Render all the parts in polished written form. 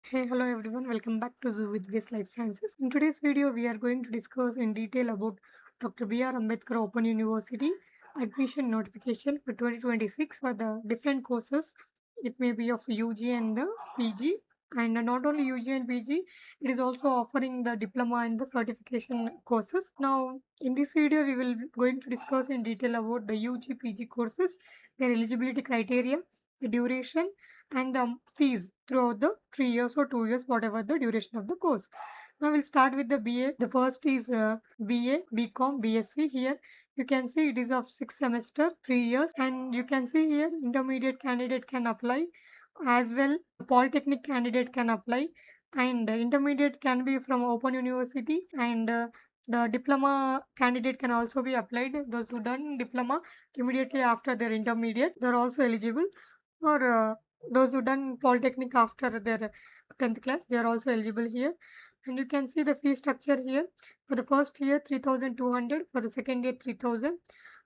Hey, hello everyone. Welcome back to Zoo with Grace Life Sciences. In today's video, we are going to discuss in detail about Dr. B.R. Ambedkar Open University admission notification for 2026 for the different courses. It may be of UG and the PG, and not only UG and PG, it is also offering the diploma and the certification courses. Now, in this video, we will going to discuss in detail about the UG PG courses, their eligibility criteria, the duration, and the fees throughout the 3 years or 2 years, whatever the duration of the course. Now we'll start with the BA. The first is BA, BCom, BSc. Here you can see it is of 6 semester, 3 years, and you can see here intermediate candidate can apply as well. Polytechnic candidate can apply, and intermediate can be from Open University, and the diploma candidate can also be applied. Those who done diploma immediately after their intermediate, they're also eligible. Or those who done polytechnic after their 10th class, they are also eligible here. And you can see the fee structure here. For the first year 3200, for the second year 3000,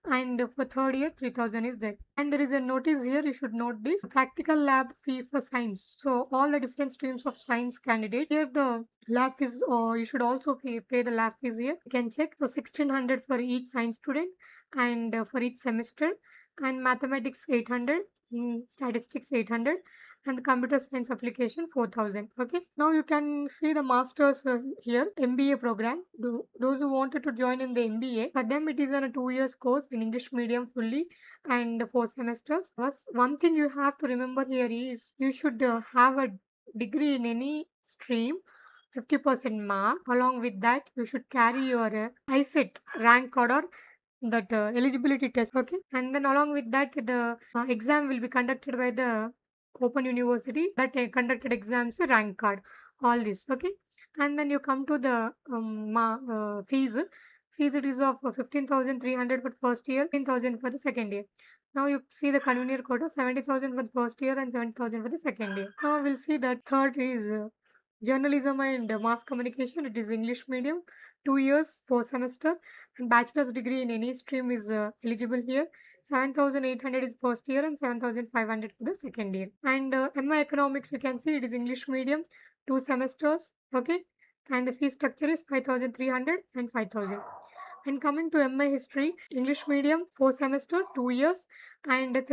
and for third year 3000 is there. And there is a notice here, you should note this: practical lab fee for science. So all the different streams of science candidate, here the lab fees, you should also pay the lab fees here. You can check. So 1600 for each science student, and for each semester, and mathematics 800, statistics 800, and the computer science application 4000. Okay, now you can see the masters here, MBA program. Those who wanted to join in the MBA, for them it is on a 2 years course in English medium fully, and 4 semesters. One thing you have to remember here is you should have a degree in any stream, 50% mark. Along with that, you should carry your ICET rank order, that eligibility test. Okay, and then along with that, the exam will be conducted by the Open University, that conducted exams rank card, all this. Okay, and then you come to the fees. It is of 15,300 for first year, 15,000 for the second year. Now you see the convener quota, 70,000 for the first year and 70,000 for the second year. Now we'll see that third is journalism and mass communication. It is English medium, 2 years, 4 semester, and bachelor's degree in any stream is eligible here. 7,800 is first year and 7,500 for the second year. And MA economics, you can see it is English medium, 2 semesters. Okay, and the fee structure is 5,300 and 5,000. And coming to MA history, English medium, 4 semester, 2 years, and the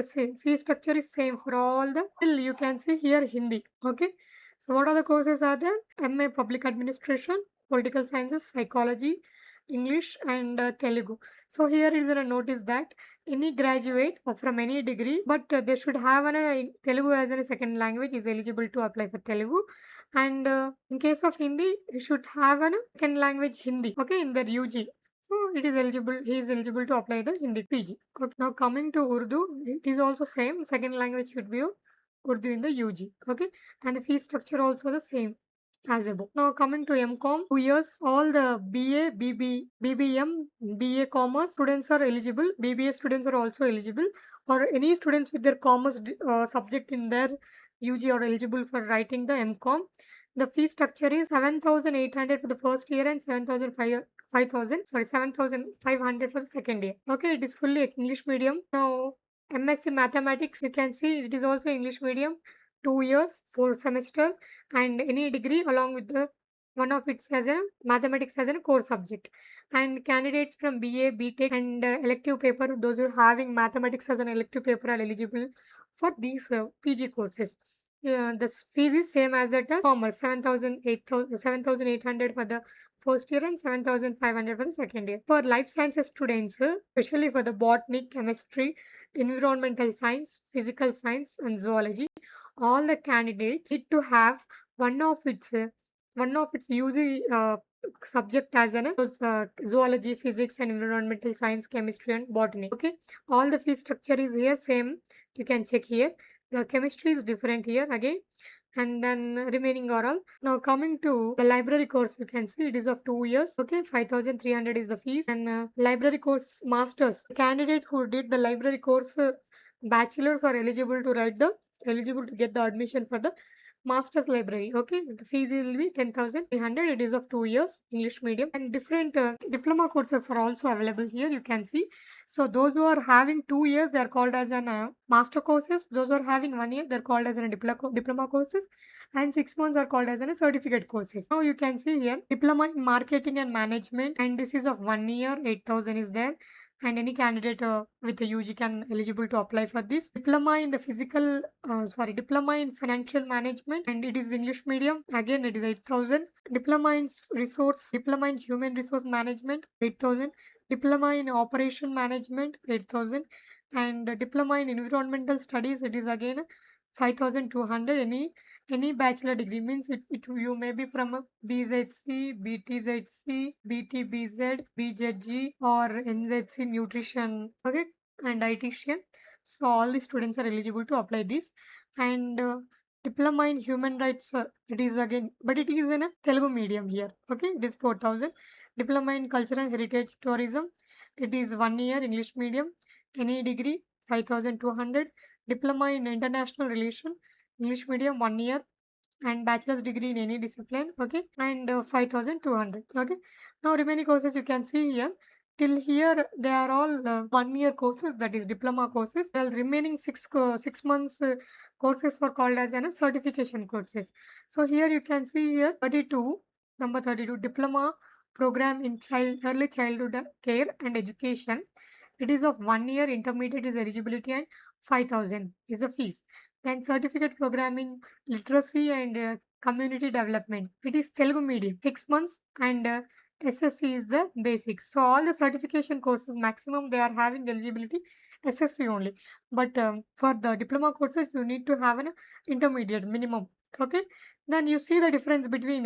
fee structure is same for all the. Till you can see here Hindi. Okay, so what are the courses are there? MA Public Administration, Political Sciences, Psychology, English, and Telugu. So here is a notice that any graduate from any degree, but they should have Telugu as a second language, is eligible to apply for Telugu. And in case of Hindi, you should have a second language Hindi. Okay, in their UG. So it is eligible. He is eligible to apply the Hindi PG. Okay. Now coming to Urdu, it is also same. Second language should be Urdu in the UG. Okay, and the fee structure also the same as above. Now coming to MCom, 2 years, all the BA, BBM, BA Commerce students are eligible. BBA students are also eligible, or any students with their commerce subject in their UG are eligible for writing the MCom. The fee structure is 7,800 for the first year and 7,500 for the second year. Okay, it is fully English medium. Now MSc Mathematics, you can see it is also English medium, 2 years, 4 semester, and any degree along with the one of its as a mathematics as a core subject. And candidates from BA, BTech, and elective paper, those who are having mathematics as an elective paper, are eligible for these PG courses. The fees is same as that commerce, 7,800 for the first year and 7,500 for the second year. For life sciences students, especially for the botany, chemistry, environmental science, physical science, and zoology, all the candidates need to have one of its UG subject as an zoology, physics, and environmental science, chemistry, and botany. Okay, all the fee structure is here same. You can check here. The chemistry is different here again, and then remaining are all. Now coming to the library course, you can see it is of 2 years. Okay, 5,300 is the fees, and library course masters. The candidate who did the library course bachelors are eligible to get the admission for the master's library. Okay, the fees will be 10,300. It is of 2 years, English medium, and different diploma courses are also available here. You can see. So those who are having 2 years, they are called as an master courses. Those who are having 1 year, they are called as an diploma courses, and 6 months are called as an certificate courses. Now you can see here diploma in marketing and management, and this is of 1 year. 8,000 is there, and any candidate with a UG can eligible to apply for this. Diploma in the diploma in financial management, and it is English medium. Again, it is 8,000. Diploma in human resource management, 8,000. Diploma in operation management, 8,000. And diploma in environmental studies, it is again 5,200. Any bachelor degree means you may be from a BZC, BTZC, BTBZ, BZG, or NZC nutrition, okay, and dietitian. So all the students are eligible to apply this. And diploma in human rights, it is again, but it is in a Telugu medium here. Okay, it is 4,000. Diploma in culture and heritage tourism, it is 1 year English medium. Any degree, 5,200. Diploma in international relation, English medium, 1 year, and bachelor's degree in any discipline, okay, and 5,200. Okay, now remaining courses you can see here. Till here they are all 1 year courses, that is diploma courses, while remaining 6 months courses are called as an certification courses. So here you can see here 32, number 32, diploma program in early childhood care and education. It is of 1 year, intermediate is eligibility, and 5,000 is the fees. Then certificate programming literacy and community development, it is Telugu medium, 6 months, and SSC is the basics. So all the certification courses maximum they are having eligibility SSC only, but for the diploma courses you need to have an intermediate minimum. Okay, then you see the difference between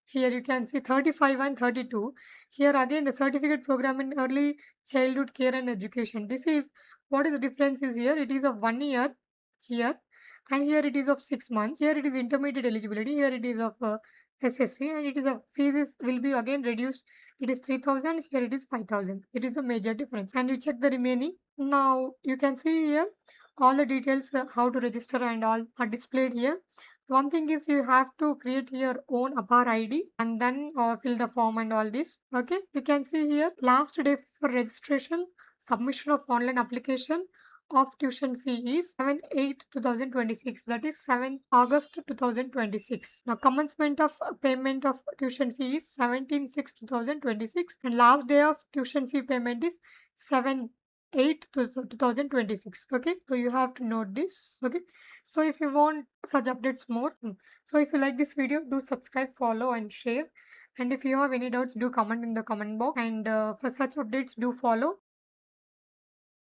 here you can see 35 and 32. Here again the certificate program in early childhood care and education, this is what is the difference is here it is of 1 year here, and here it is of 6 months. Here it is intermediate eligibility, here it is of SSC, and it is a fees will be again reduced. It is 3,000, here it is 5,000. It is a major difference. And you check the remaining. Now you can see here all the details how to register and all are displayed here. One thing is you have to create your own APAR ID and then fill the form and all this. Okay, you can see here last day for registration, submission of online application of tuition fee is 7/8/2026, that is 7 August 2026. Now commencement of payment of tuition fee is 17/6/2026, and last day of tuition fee payment is 7/8/2026. Okay, so you have to note this. Okay, so if you want such updates more, so if you like this video, do subscribe, follow, and share. And if you have any doubts, do comment in the comment box. And for such updates, do follow